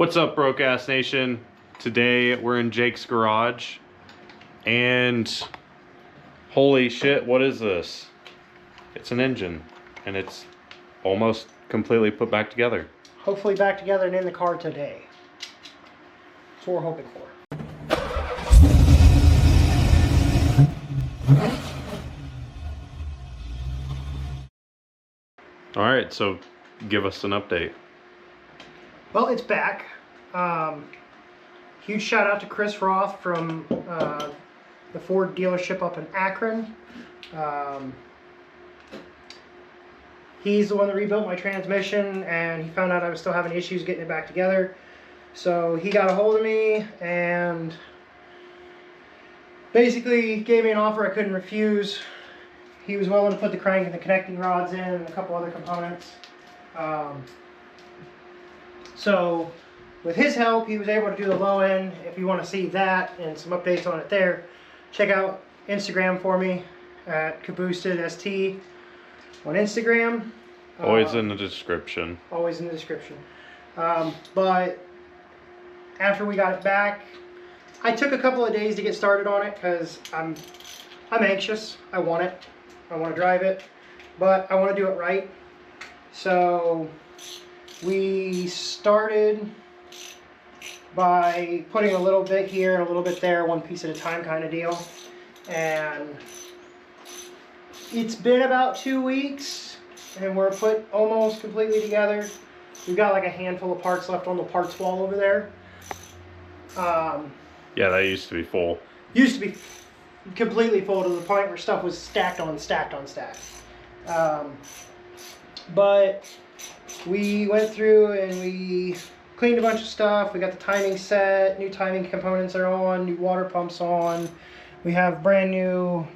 What's up, Broke Ass Nation? Today we're in Jake's garage, and holy shit, what is this? It's an engine, and it's almost completely put back together. Hopefully back together and in the car today. That's what we're hoping for. Alright, so give us an update. Well, it's back. Huge shout out to Chris Roth from the Ford dealership up in Akron. He's the one that rebuilt my transmission, and he found out I was still having issues getting it back together. So he got a hold of me and basically gave me an offer I couldn't refuse. He was willing to put the crank and the connecting rods in and a couple other components. So with his help, he was able to do the low end. If you want to see that and some updates on it there, check out Instagram for me at KaboostedST on Instagram. Always in the description. Always in the description. But after we got it back, I took a couple of days to get started on it because I'm anxious. I want it. I want to drive it, but I want to do it right. So we started by putting a little bit here and a little bit there, one piece at a time kind of deal. And it's been about 2 weeks and we're put almost completely together. We've got like a handful of parts left on the parts wall over there. Yeah, that used to be full. Used to be completely full to the point where stuff was stacked on stacked on stacked. But we went through and we cleaned a bunch of stuff. We got the timing set, new timing components are on, new water pumps on. We have brand new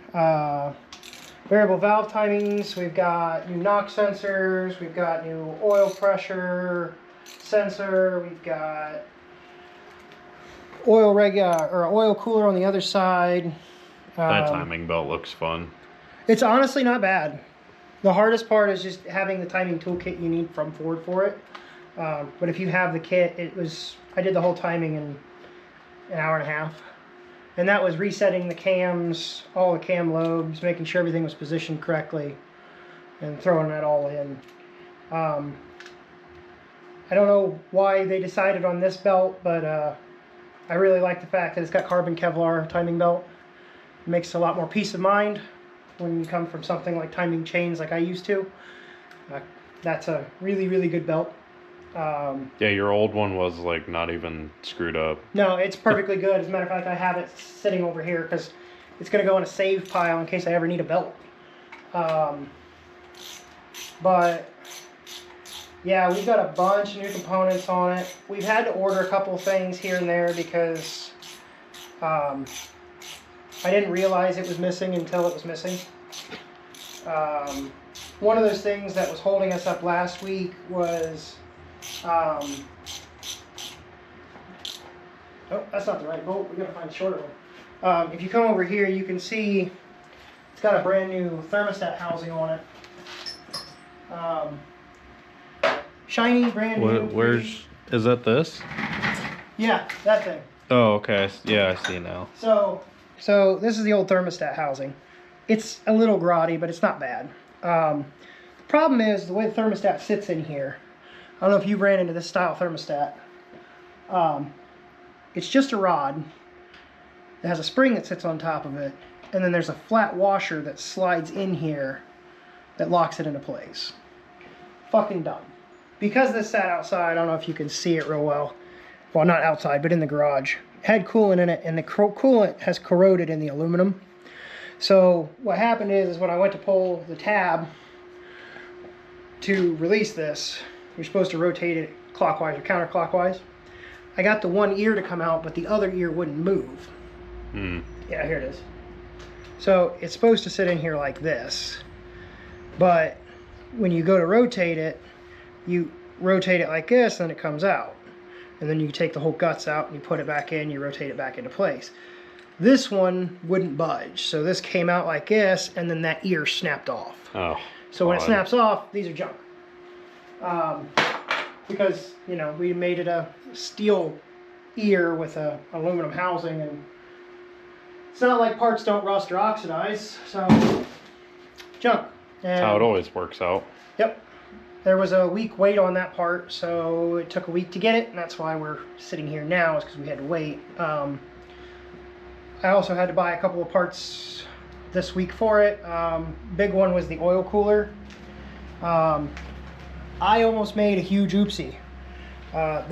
variable valve timings. We've got new knock sensors. We've got new oil pressure sensor. We've got oil cooler on the other side. That timing belt looks fun. It's honestly not bad. The hardest part is just having the timing toolkit you need from Ford for it. But if you have the kit, I did the whole timing in an hour and a half. And that was resetting the cams, all the cam lobes, making sure everything was positioned correctly, and throwing that all in. I don't know why they decided on this belt, but I really like the fact that it's got carbon Kevlar timing belt. It makes a lot more peace of mind when you come from something like timing chains like I used to. That's a really, really good belt. Yeah, your old one was like not even screwed up. No, it's perfectly good. As a matter of fact, I have it sitting over here because it's going to go in a save pile in case I ever need a belt. But yeah, we've got a bunch of new components on it. We've had to order a couple things here and there because I didn't realize it was missing until it was missing. One of those things that was holding us up last week was oh, that's not the right bolt. We're going to find a shorter one. If you come over here, you can see it's got a brand new thermostat housing on it. Shiny, brand new. Is that this? Yeah, that thing. Oh, okay. Yeah, I see now. So this is the old thermostat housing. It's a little grotty, but it's not bad. The problem is the way the thermostat sits in here. I don't know if you've ran into this style thermostat. It's just a rod. It has a spring that sits on top of it, and then there's a flat washer that slides in here that locks it into place. Fucking dumb. Because this sat outside, I don't know if you can see it real well. Well, not outside, but in the garage. It had coolant in it, and the coolant has corroded in the aluminum. So what happened is when I went to pull the tab to release this, you're supposed to rotate it clockwise or counterclockwise. I got the one ear to come out, but the other ear wouldn't move. Yeah, here it is. So it's supposed to sit in here like this. But when you go to rotate it, you rotate it like this, and it comes out. And then you take the whole guts out and you put it back in, you rotate it back into place. This one wouldn't budge. So this came out like this, and then that ear snapped off. Oh. So when it snaps off, these are junk. because, you know, we made it a steel ear with a aluminum housing, and it's not like parts don't rust or oxidize, so junk. And, That's how it always works out. Yep. There was a week wait on that part, so it took a week to get it, and that's why we're sitting here now, is because we had to wait. I also had to buy a couple of parts this week for it. Big one was the oil cooler. I almost made a huge oopsie. That's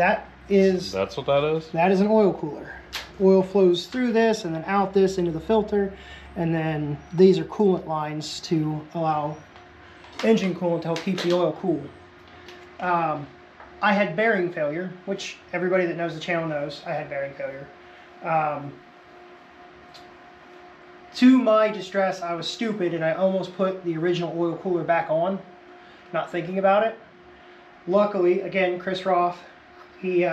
what that is? That is an oil cooler. Oil flows through this and then out this into the filter, and then these are coolant lines to allow engine coolant to help keep the oil cool. I had bearing failure, which everybody that knows the channel knows I had bearing failure. To my distress, I was stupid and I almost put the original oil cooler back on, not thinking about it. Luckily, again, Chris Roth, he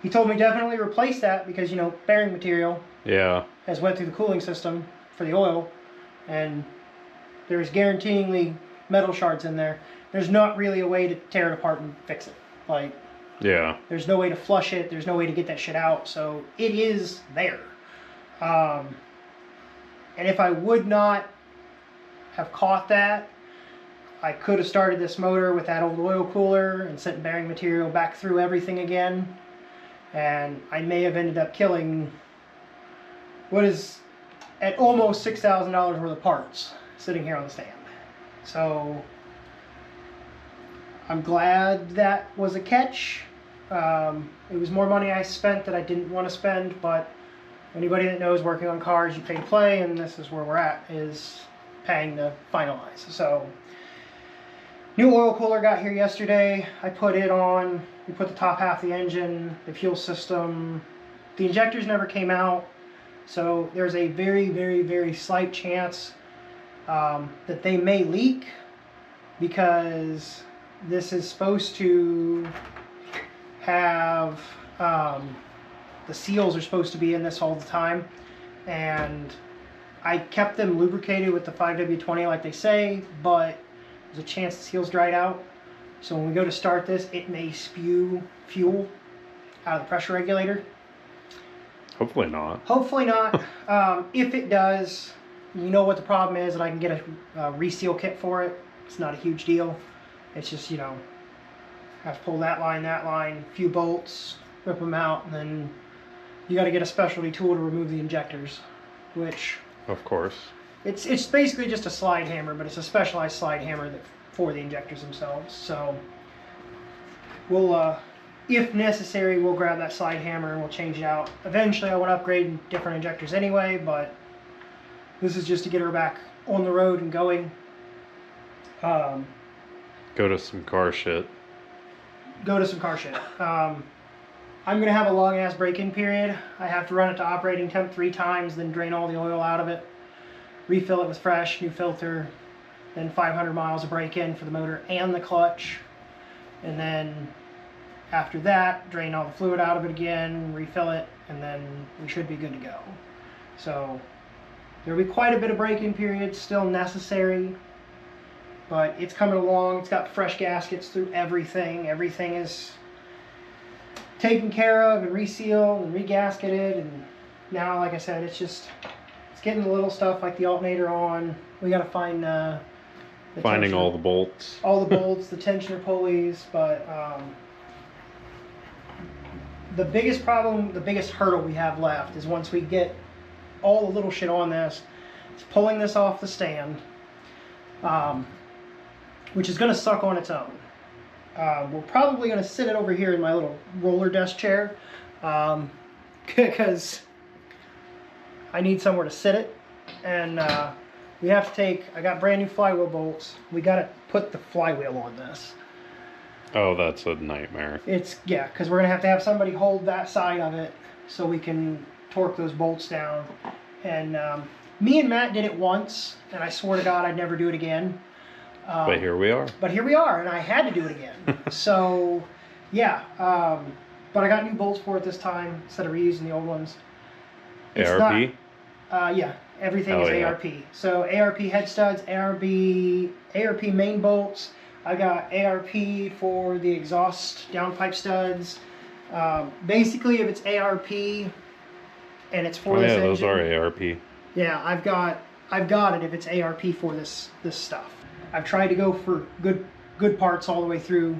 told me definitely replace that because, you know, bearing material has went through the cooling system for the oil, and there's guaranteeingly metal shards in there. There's not really a way to tear it apart and fix it. Like, there's no way to flush it. There's no way to get that shit out. So it is there. And if I would not have caught that, I could have started this motor with that old oil cooler and sent bearing material back through everything again. And I may have ended up killing what is at almost $6,000 worth of parts sitting here on the stand. So I'm glad that was a catch. It was more money I spent that I didn't want to spend, but anybody that knows working on cars, you pay to play, and this is where we're at, is paying to finalize. So new oil cooler got here yesterday. I put it on. We put the top half of the engine, the fuel system. The injectors never came out, so there's a very, very, very slight chance that they may leak, because this is supposed to have the seals are supposed to be in this all the time, and I kept them lubricated with the 5W20 like they say, but there's a chance the seals dried out. So when we go to start this, it may spew fuel out of the pressure regulator. Hopefully not. Hopefully not. If it does, you know what the problem is, and I can get a reseal kit for it. It's not a huge deal. It's just, you know, have to pull that line, few bolts, rip them out, and then you got to get a specialty tool to remove the injectors, which, of course, it's basically just a slide hammer, but it's a specialized slide hammer for the injectors themselves. So we'll, if necessary, we'll grab that slide hammer and we'll change it out. Eventually I want to upgrade different injectors anyway, but this is just to get her back on the road and going. Go to some car shit. I'm going to have a long ass break-in period. I have to run it to operating temp 3 times, then drain all the oil out of it, refill it with fresh, new filter, then 500 miles of break-in for the motor and the clutch, and then after that, drain all the fluid out of it again, refill it, and then we should be good to go. So there will be quite a bit of break-in period still necessary, but it's coming along. It's got fresh gaskets through everything. Everything is taken care of and resealed and regasketed, and now, like I said, it's getting the little stuff like the alternator on. We got to find finding all the bolts. All the bolts, the tensioner pulleys, but the biggest problem, the biggest hurdle we have left is once we get all the little shit on this, it's pulling this off the stand, which is going to suck on its own. We're probably going to sit it over here in my little roller desk chair, because I need somewhere to sit it, and we have to take, I got brand new flywheel bolts. We got to put the flywheel on this. Oh, that's a nightmare. Yeah, because we're going to have somebody hold that side of it so we can torque those bolts down. And me and Matt did it once, and I swore to God I'd never do it again. But here we are. And I had to do it again. So, yeah. But I got new bolts for it this time instead of reusing the old ones. ARP? Yeah, everything is ARP. So ARP head studs, ARP main bolts, I got ARP for the exhaust downpipe studs. Basically, if it's ARP and it's for this engine, those are ARP. Yeah, I've got it if it's ARP for this stuff. I've tried to go for good parts all the way through.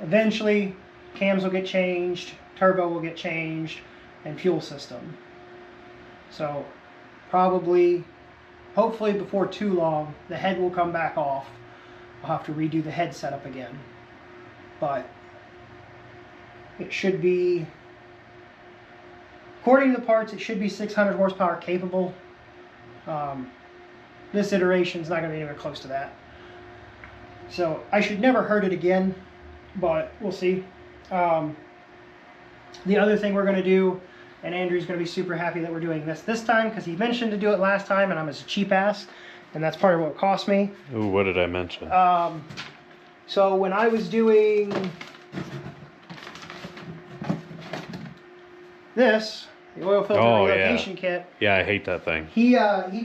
Eventually, cams will get changed, turbo will get changed, and fuel system. So probably, hopefully before too long, the head will come back off. I'll have to redo the head setup again. But it should be, according to the parts, it should be 600 horsepower capable. This iteration is not going to be anywhere close to that. So I should never hurt it again, but we'll see. The other thing we're going to do, and Andrew's going to be super happy that we're doing this time, because he mentioned to do it last time, and I'm a cheap ass, and that's part of what it cost me. Ooh, what did I mention? So when I was doing this, the oil filter relocation kit. Yeah, I hate that thing. He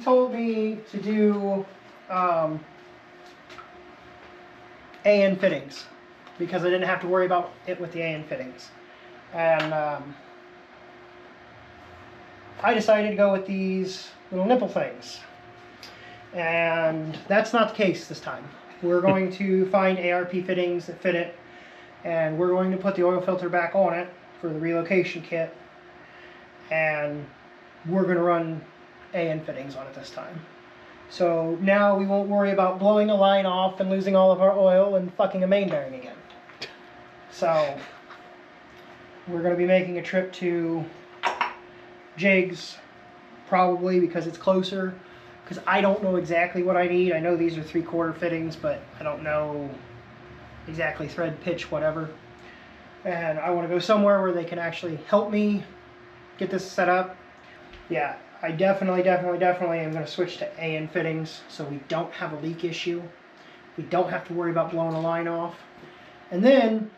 told me to do AN fittings because I didn't have to worry about it with the AN fittings, and I decided to go with these little nipple things, and that's not the case this time. We're going to find ARP fittings that fit it, and we're going to put the oil filter back on it for the relocation kit, and we're going to run AN fittings on it this time. So now we won't worry about blowing a line off and losing all of our oil and fucking a main bearing again. So we're going to be making a trip to Jigs, probably because it's closer, because I don't know exactly what I need. I know these are 3/4 fittings, but I don't know exactly thread, pitch, whatever. And I want to go somewhere where they can actually help me get this set up. Yeah, I definitely am going to switch to AN fittings so we don't have a leak issue. We don't have to worry about blowing a line off. And then,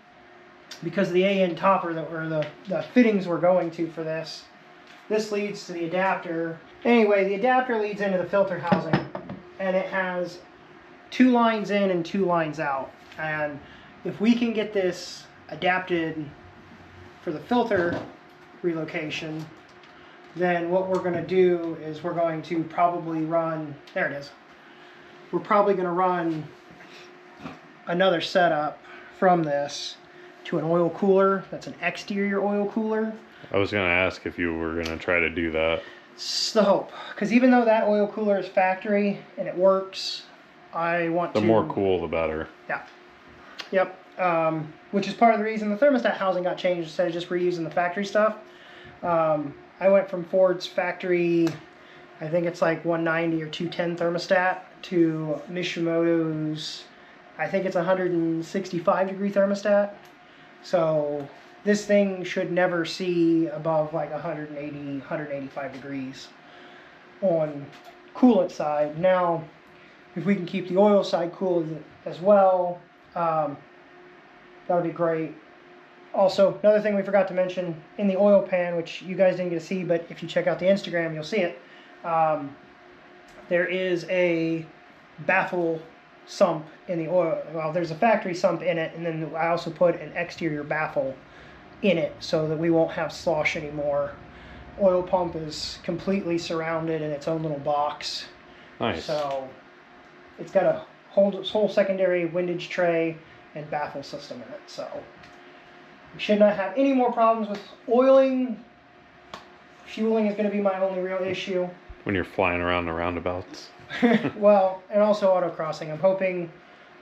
because of the AN topper, the fittings we're going to for this leads to the adapter. Anyway, the adapter leads into the filter housing, and it has 2 lines in and 2 lines out. And if we can get this adapted for the filter relocation, then what we're going to do is we're going to probably run, there it is, we're probably going to run another setup from this to an oil cooler that's an exterior oil cooler. I was going to ask if you were going to try to do that. It's the hope, because even though that oil cooler is factory and it works, I want the more cool the better. Yeah. Yep. Which is part of the reason the thermostat housing got changed instead of just reusing the factory stuff. I went from Ford's factory, I think it's like 190 or 210 thermostat, to Mishimoto's, I think it's 165 degree thermostat. So this thing should never see above like 180, 185 degrees on coolant side. Now, if we can keep the oil side cool as well, that would be great. Also, another thing we forgot to mention, in the oil pan, which you guys didn't get to see, but if you check out the Instagram, you'll see it, there is a baffle sump in the oil. Well, there's a factory sump in it, and then I also put an exterior baffle in it so that we won't have slosh anymore. Oil pump is completely surrounded in its own little box. Nice. So it's got a whole secondary windage tray and baffle system in it. So we should not have any more problems with oiling. Fueling is going to be my only real issue. When you're flying around the roundabouts. Well, and also autocrossing. I'm hoping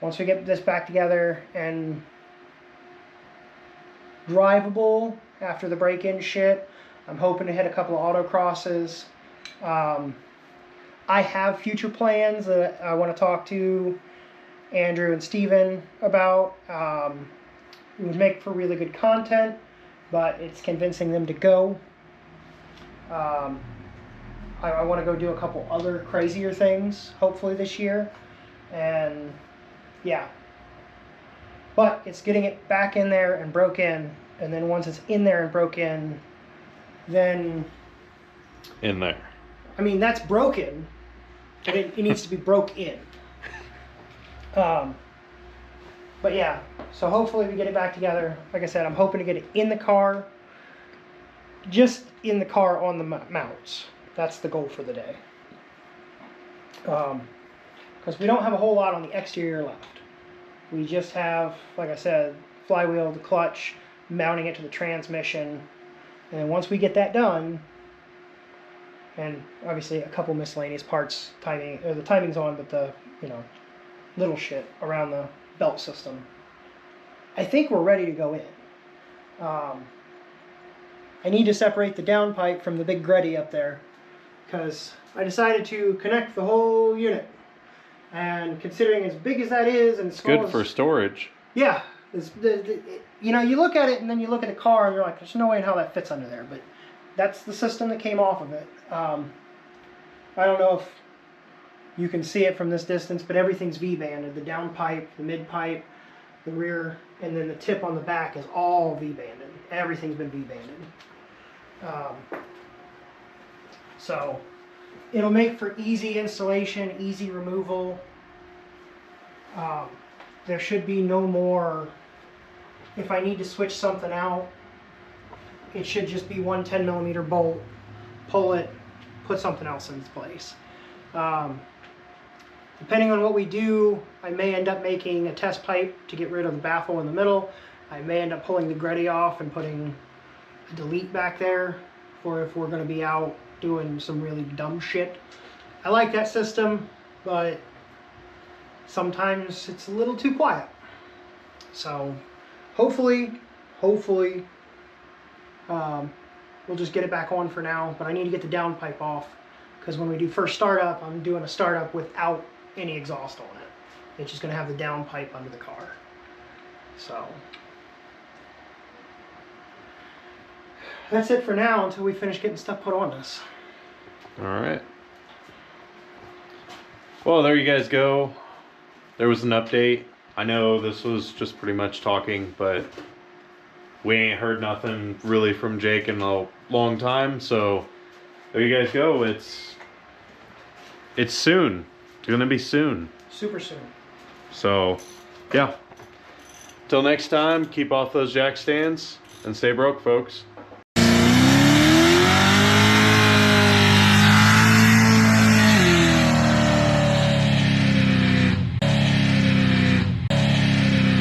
once we get this back together and drivable after the break-in shit, I'm hoping to hit a couple of autocrosses. I have future plans that I want to talk to Andrew and Steven about. It would make for really good content, but it's convincing them to go. I want to go do a couple other crazier things, hopefully this year. And yeah. But it's getting it back in there and broke in. And then once it's in there and broke in, then... In there. I mean, that's broken, but it needs to be broke in. But yeah, so hopefully we get it back together. Like I said, I'm hoping to get it in the car, just in the car on the mounts. That's the goal for the day. Because we don't have a whole lot on the exterior left. We just have, like I said, flywheel, the clutch, mounting it to the transmission. And then once we get that done, and obviously a couple miscellaneous parts, timing, or the timing's on, but the, you know, little shit around the belt system, I think we're ready to go in. I need to separate the downpipe from the big Greddy up there, because I decided to connect the whole unit. And considering as big as that is, and it's good for storage. Yeah, you know, you look at it and then you look at the car and you're like, there's no way in how that fits under there. But that's the system that came off of it. I don't know if you can see it from this distance, but everything's V-banded. The downpipe, the mid-pipe, the rear, and then the tip on the back is all V-banded. Everything's been V-banded. So it'll make for easy installation, easy removal. There should be no more, if I need to switch something out, it should just be one 10mm bolt, pull it, put something else in its place. Depending on what we do, I may end up making a test pipe to get rid of the baffle in the middle. I may end up pulling the Greddy off and putting a delete back there for if we're going to be out doing some really dumb shit. I like that system, but sometimes it's a little too quiet. So hopefully we'll just get it back on for now, but I need to get the downpipe off, because when we do first startup, I'm doing a startup without any exhaust on it. It's just going to have the downpipe under the car. So that's it for now until we finish getting stuff put on this. All right. Well, there you guys go. There was an update. I know this was just pretty much talking, but we ain't heard nothing really from Jake in a long time. So there you guys go. It's soon. It's gonna be soon. Super soon. So yeah. Till next time, keep off those jack stands and stay broke, folks.